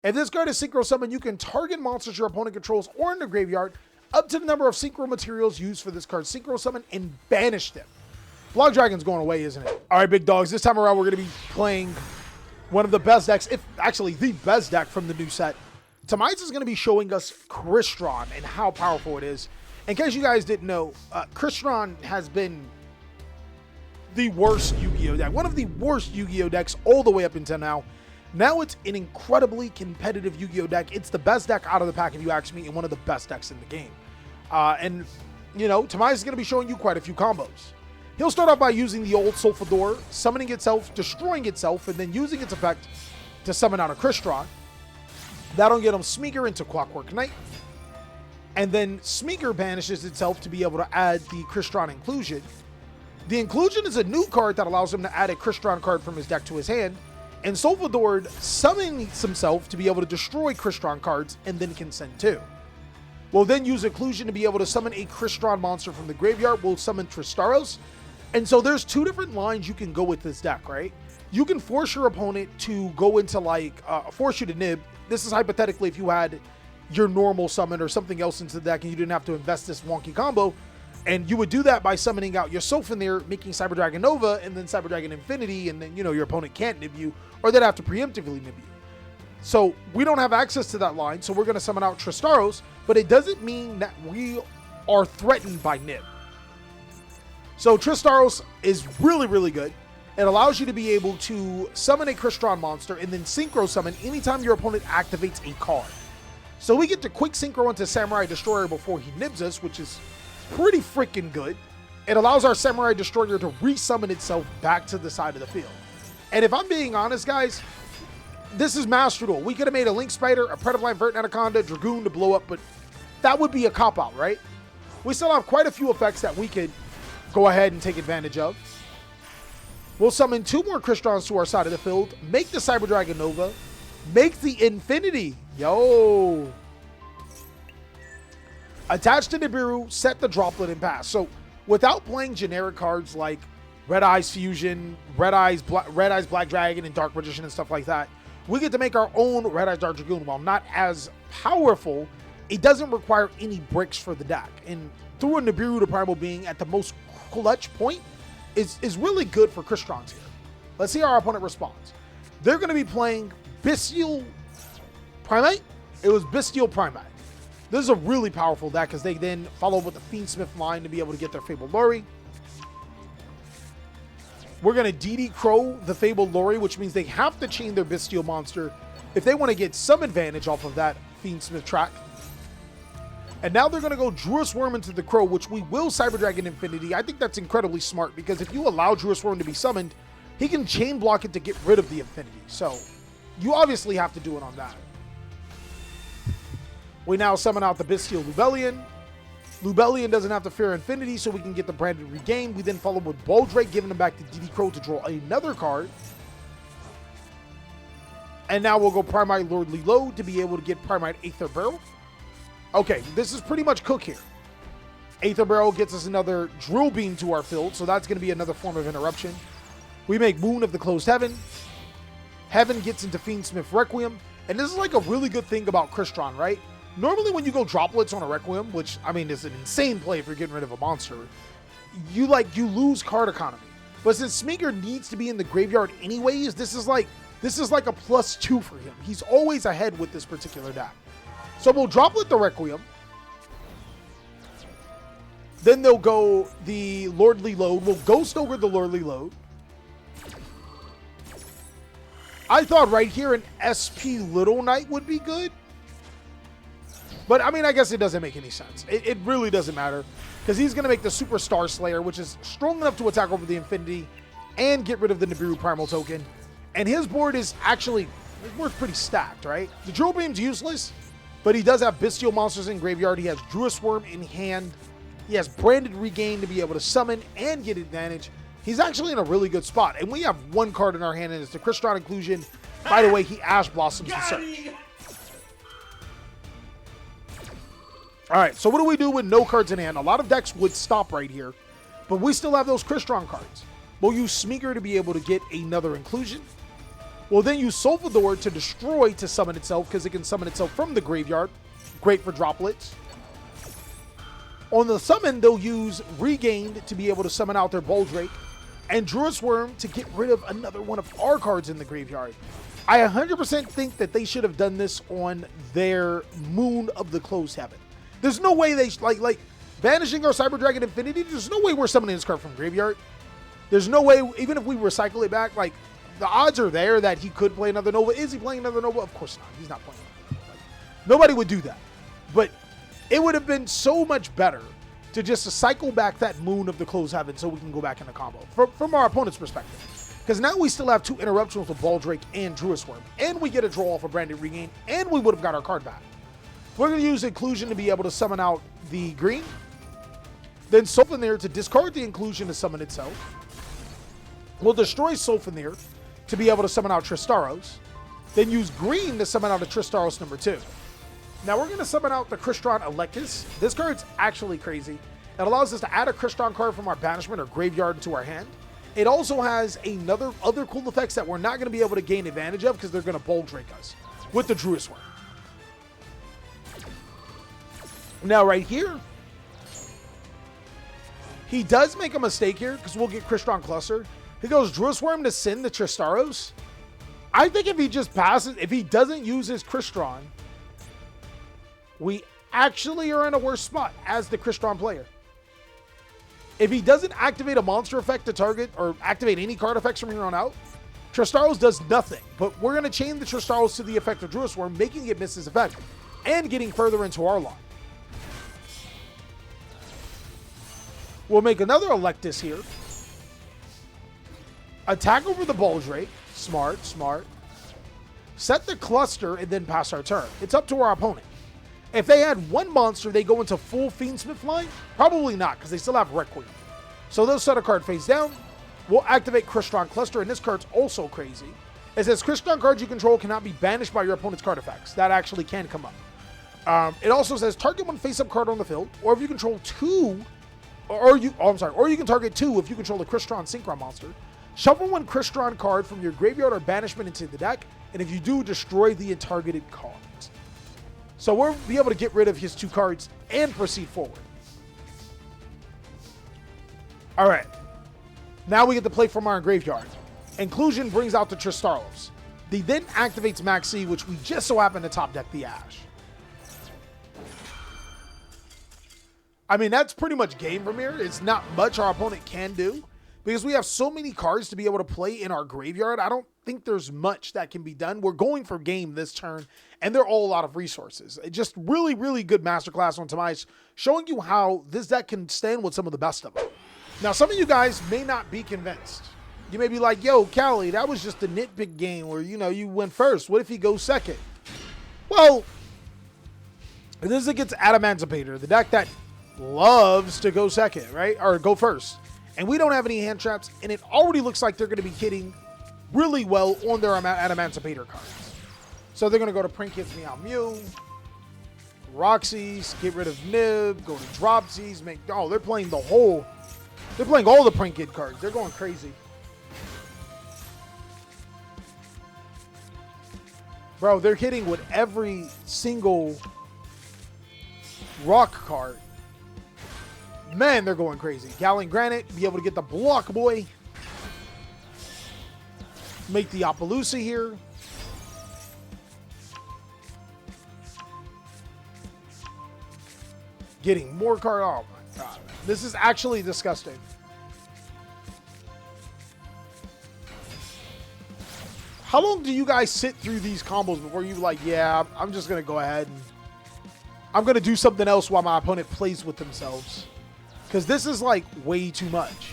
If this card is Synchro Summon, you can target monsters your opponent controls or in the graveyard up to the number of Synchro materials used for this card Synchro Summon and banish them. Block Dragon's going away, isn't it? All right, big dogs. This time around, we're going to be playing one of the best decks, if actually the best deck from the new set. Tamites is going to be showing us Crystron and how powerful it is. In case you guys didn't know, Crystron has been the worst Yu-Gi-Oh deck. One of the worst Yu-Gi-Oh decks all the way up until now. Now it's an incredibly competitive Yu-Gi-Oh deck. It's the best deck out of the pack, if you ask me, and one of the best decks in the game. And, you know, Tamites is going to be showing you quite a few combos. He'll start off by using the old Sulfador, summoning itself, destroying itself, and then using its effect to summon out a Crystron. That'll get him Smeagol into Clockwork Knight. And then Smeagol banishes itself to be able to add the Crystron Inclusion. The Inclusion is a new card that allows him to add a Crystron card from his deck to his hand. And Sulfador summons himself to be able to destroy Crystron cards and then can send two. We'll then use Inclusion to be able to summon a Crystron monster from the graveyard. We'll summon Tristaros. And so there's two different lines you can go with this deck, right? You can force your opponent to go into like, force you to nib. This is hypothetically if you had your normal summon or something else into the deck and you didn't have to invest this wonky combo. And you would do that by summoning out your Sophanir, making Cyber Dragon Nova, and then Cyber Dragon Infinity, and then, you know, your opponent can't nib you, or they'd have to preemptively nib you. So we don't have access to that line, so we're going to summon out Tristaros, but it doesn't mean that we are threatened by nib. So Tristaros is really, really good. It allows you to be able to summon a Crystron monster and then Synchro Summon anytime your opponent activates a card. So we get to quick Synchro into Samurai Destroyer before he nibs us, which is pretty freaking good. It allows our Samurai Destroyer to resummon itself back to the side of the field. And if I'm being honest, guys, this is Master Duel. We could have made a Link Spider, a Predaplant Vert Anaconda, Dragoon to blow up, but that would be a cop-out, right? We still have quite a few effects that we could go ahead and take advantage of. We'll summon two more Crystrons to our side of the field, make the Cyber Dragon Nova, make the Infinity. Yo. Attach to Nibiru, set the Droplet, and pass. So without playing generic cards like Red Eyes Fusion, Red Eyes Black Dragon, and Dark Magician and stuff like that, we get to make our own Red Eyes Dark Dragoon. While not as powerful, it doesn't require any bricks for the deck. And through a Nibiru to Primal Being at the most clutch point is really good for Crystrons here. Let's see how our opponent responds. They're going to be playing Bystial Primate. It was Bystial Primate. This is a really powerful deck because they then follow with the Fiendsmith line to be able to get their Fabled Lori. We're going to DD Crow the Fabled Lori, which means they have to chain their Bystial monster if they want to get some advantage off of that Fiendsmith track. And now they're going to go Druis Worm into the Crow, which we will Cyber Dragon Infinity. I think that's incredibly smart because if you allow Druis Worm to be summoned, he can chain block it to get rid of the Infinity. So you obviously have to do it on that. We now summon out the Bystial Lubellion. Lubellion doesn't have to fear Infinity, so we can get the Branded Regain. We then follow with Boldrake, giving him back to DD Crow to draw another card. And now we'll go Primite Lordly Load to be able to get Primite Aether Barrel. Okay, this is pretty much cook here. Aether Barrel gets us another Drill Beam to our field, so that's going to be another form of interruption. We make Moon of the Closed Heaven. Heaven gets into Fiendsmith Requiem. And this is like a really good thing about Crystron, right? Normally when you go Droplets on a Requiem, which, I mean, is an insane play if you're getting rid of a monster, you lose card economy. But since Smeagol needs to be in the graveyard anyways, this is like a +2 for him. He's always ahead with this particular deck. So we'll Droplet the Requiem. Then they'll go the Lordly Load. We'll Ghost Ogre the Lordly Load. I thought right here an SP Little Knight would be good. But, I mean, I guess it doesn't make any sense. It really doesn't matter. Because he's going to make the Super Star Slayer, which is strong enough to attack over the Infinity and get rid of the Nibiru Primal token. And his board is actually, his board's pretty stacked, right? The Drill Beam's useless, but he does have Bystial monsters in graveyard. He has Druis Worm in hand. He has Branded Regain to be able to summon and get advantage. He's actually in a really good spot. And we have one card in our hand, and it's the Crystron Inclusion. By the way, he Ash Blossoms the Search. All right, so what do we do with no cards in hand? A lot of decks would stop right here, but we still have those Crystron cards. We'll use Smeagol to be able to get another Inclusion. We'll then use Sulfador to destroy to summon itself because it can summon itself from the graveyard. Great for droplets. On the summon, they'll use Regained to be able to summon out their Boldrake, and Druid Swarm to get rid of another one of our cards in the graveyard. I 100% think that they should have done this on their Moon of the Closed Heaven. There's no way they, like banishing our Cyber Dragon Infinity, there's no way we're summoning this card from graveyard. There's no way, even if we recycle it back, like, the odds are there that he could play another Nova. Is he playing another Nova? Of course not. He's not playing another Nova. Like, nobody would do that. But it would have been so much better to just cycle back that Moon of the Closed Heaven so we can go back in the combo from our opponent's perspective. Because now we still have 2 interruptions with Boldrake and Druid Swarm, and we get a draw off of Branded Regain, and we would have got our card back. We're going to use Inclusion to be able to summon out the green, then Sulfenir to discard the Inclusion to summon itself. We'll destroy Sulfenir to be able to summon out Tristaros, then use green to summon out a Tristaros number 2. Now we're going to summon out the Crystron Electus. This card's actually crazy. It allows us to add a Crystron card from our banishment or graveyard into our hand. It also has other cool effects that we're not going to be able to gain advantage of because they're going to Boldrake us with the Druid Swarm. Now right here, he does make a mistake here because we'll get Crystron Cluster. He goes Druid Swarm to send the Tristaros. I think if he just passes, if he doesn't use his Crystron, we actually are in a worse spot as the Crystron player. If he doesn't activate a monster effect to target or activate any card effects from here on out, Tristaros does nothing. But we're going to chain the Tristaros to the effect of Druid Swarm, making it miss his effect and getting further into our line. We'll make another Electus here. Attack over the Boldrake. Smart, smart. Set the cluster and then pass our turn. It's up to our opponent. If they had one monster, they go into full Fiendsmith line? Probably not, because they still have Requiem. So they'll set a card face down. We'll activate Crystron Cluster, and this card's also crazy. It says Crystron cards you control cannot be banished by your opponent's card effects. That actually can come up. It also says target one face-up card on the field, or if you control 2, or you can target 2 if you control the Crystron Synchron monster. Shuffle one Crystron card from your graveyard or banishment into the deck, and if you do, destroy the targeted cards. So we'll be able to get rid of his 2 cards and proceed forward. All right. Now we get to play from our graveyard. Inclusion brings out the Tristaros. He then activates Maxi, which we just so happen to top deck the Ash. I mean, that's pretty much game from here. It's not much our opponent can do because we have so many cards to be able to play in our graveyard. I don't think there's much that can be done. We're going for game this turn, and they're all a lot of resources. Just really, really good masterclass on Tamais, showing you how this deck can stand with some of the best of them. Now, some of you guys may not be convinced. You may be like, yo, Callie, that was just a nitpick game where, you know, you went first. What if he goes second? Well, this is against Adamantipator, the deck that loves to go second, right? Or go first. And we don't have any hand traps, and it already looks like they're going to be hitting really well on their Adamantipator cards. So they're going to go to Prinkets, Meow Mew, Roxy's, get rid of Nib, go to Dropsies, they're playing all the Prinket cards. They're going crazy. Bro, they're hitting with every single rock card. Man, they're going crazy. Galleon Granite, be able to get the block, boy. Make the Appaloosa here. Getting more card. Oh my god. This is actually disgusting. How long do you guys sit through these combos before you're like, yeah, I'm just going to go ahead and I'm going to do something else while my opponent plays with themselves? Because this is like way too much.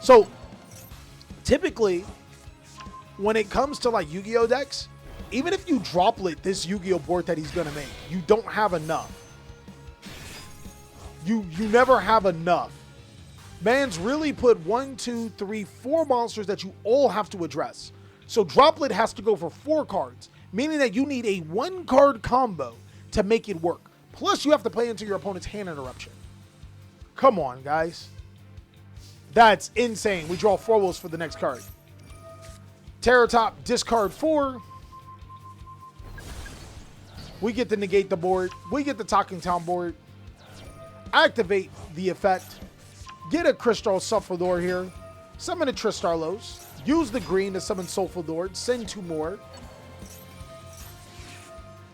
So typically when it comes to like Yu-Gi-Oh decks, even if you droplet this Yu-Gi-Oh board that he's going to make, you don't have enough. You never have enough. Man's really put 1, 2, 3, 4 monsters that you all have to address. So droplet has to go for 4 cards, meaning that you need a 1-card combo to make it work. Plus you have to play into your opponent's hand interruption. Come on, guys. That's insane. We draw 4 wolves for the next card. Terror Top, discard 4. We get to negate the board. We get the Talking Town board. Activate the effect. Get a Crystal Sulfador here. Summon a Tristarlos. Use the green to summon Sulfador. Send 2 more.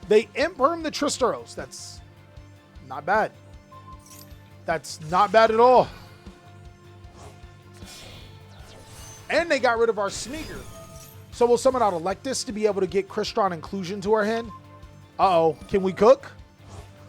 They imperm the Tristaros. That's not bad. That's not bad at all. And they got rid of our Sneaker. So we'll summon out Electus to be able to get Crystron inclusion to our hand. Uh-oh. Can we cook?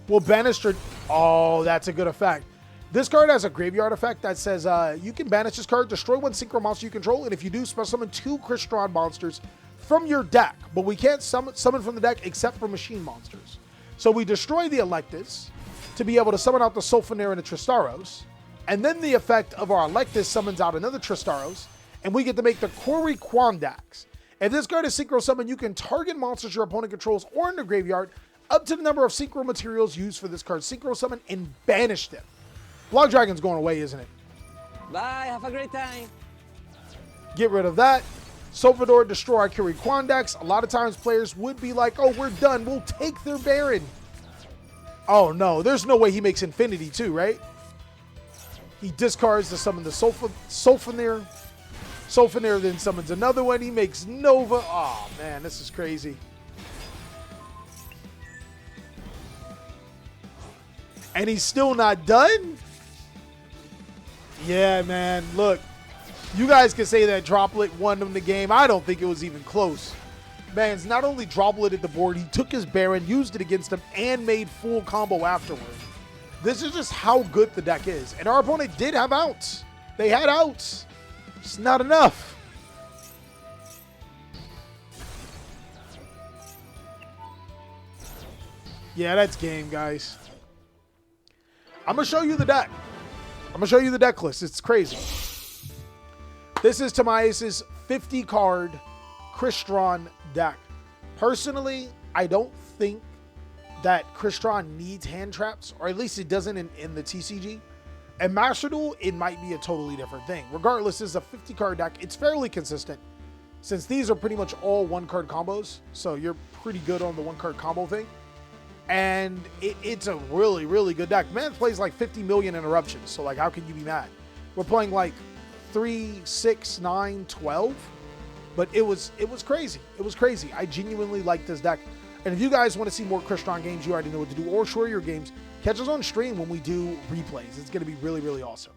We'll banish... Oh, that's a good effect. This card has a graveyard effect that says you can banish this card, destroy 1 synchro monster you control, and if you do, special summon 2 Crystron monsters from your deck. But we can't summon from the deck except for machine monsters. So we destroy the Electus to be able to summon out the Sulfanair and the Tristaros. And then the effect of our Electus summons out another Tristaros, and we get to make the Quarry Quandax. If this card is synchro summon, you can target monsters your opponent controls or in the graveyard up to the number of synchro materials used for this card synchro summon and banish them. Block Dragon's going away, isn't it? Bye, have a great time. Get rid of that. Sulfador, destroy our Quarry Quandax. A lot of times players would be like, oh, we're done. We'll take their Baron. Oh, no. There's no way he makes Infinity too, right? He discards to summon the Sulfanair. Sulfanair then summons another one. He makes Nova. Oh, man, this is crazy. And he's still not done? Yeah, man. Look, you guys can say that Droplet won him the game. I don't think it was even close. Man's not only Dropleted the board, he took his Baron, used it against him, and made full combo afterward. This is just how good the deck is. And our opponent did have outs. They had outs. It's not enough. Yeah, that's game, guys. I'm going to show you the deck. I'm going to show you the deck list. It's crazy. This is Tamias's 50-card Crystron deck. Personally, I don't think that Crystron needs hand traps, or at least it doesn't in the TCG. And Master Duel, it might be a totally different thing. Regardless, this is a 50-card deck. It's fairly consistent, since these are pretty much all one-card combos, so you're pretty good on the one-card combo thing. And it's a really, really good deck. Man plays like 50 million interruptions, so like, how can you be mad? We're playing like 3, 6, 9, 12, but it was crazy. It was crazy. I genuinely like this deck. And if you guys want to see more Crystron games, you already know what to do, or share your games. Catch us on stream when we do replays. It's going to be really, really awesome.